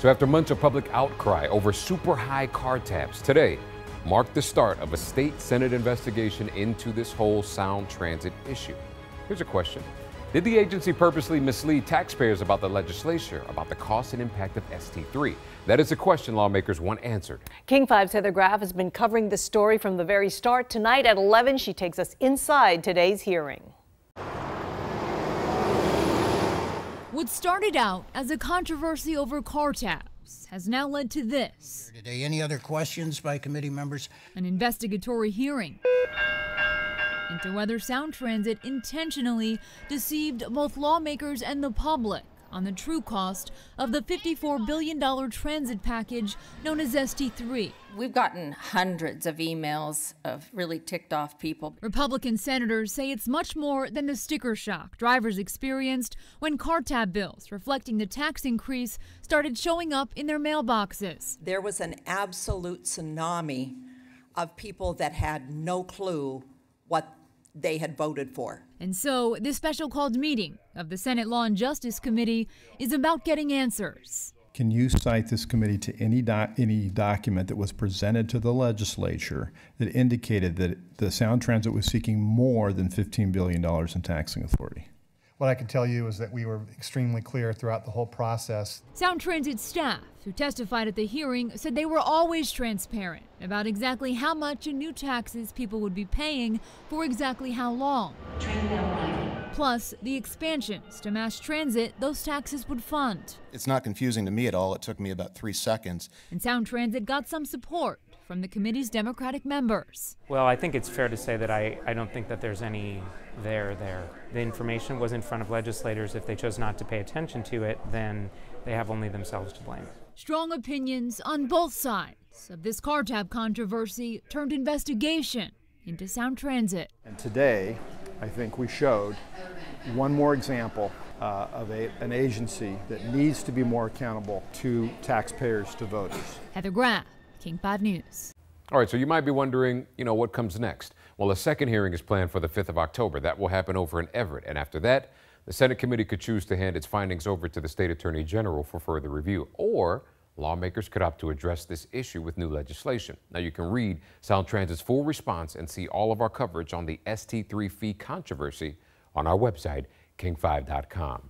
So after months of public outcry over super high car tabs, today marked the start of a state Senate investigation into this whole Sound Transit issue. Here's a question. Did the agency purposely mislead taxpayers about the legislature, about the cost and impact of ST3? That is a question lawmakers want answered. King 5's Heather Graf has been covering this story from the very start. Tonight at 11, she takes us inside today's hearing. What started out as a controversy over car tabs has now led to this. Today, any other questions by committee members? An investigatory hearing into whether Sound Transit intentionally deceived both lawmakers and the public on the true cost of the $54 billion transit package known as ST3. We've gotten hundreds of emails of really ticked off people. Republican senators say it's much more than the sticker shock drivers experienced when car tab bills reflecting the tax increase started showing up in their mailboxes. There was an absolute tsunami of people that had no clue what they had voted for. And so this special called meeting of the Senate Law and Justice Committee is about getting answers. Can you cite this committee to any document that was presented to the legislature that indicated that the Sound Transit was seeking more than $15 billion in taxing authority? What I can tell you is that we were extremely clear throughout the whole process. Sound Transit staff who testified at the hearing said they were always transparent about exactly how much in new taxes people would be paying for exactly how long. Plus, the expansions to mass transit those taxes would fund. It's not confusing to me at all. It took me about 3 seconds. And Sound Transit got some support from the committee's Democratic members. Well, I think it's fair to say that I don't think that there's any there. The information was in front of legislators. If they chose not to pay attention to it, then they have only themselves to blame. Strong opinions on both sides of this car tab controversy turned investigation into Sound Transit. And today, I think we showed one more example of an agency that needs to be more accountable to taxpayers, to voters. Heather Graf, King 5 News. All right, so you might be wondering, what comes next? Well, a second hearing is planned for the 5th of October. That will happen over in Everett. And after that, the Senate committee could choose to hand its findings over to the state attorney general for further review, or lawmakers could opt to address this issue with new legislation. Now, you can read Sound Transit's full response and see all of our coverage on the ST3 fee controversy on our website, king5.com.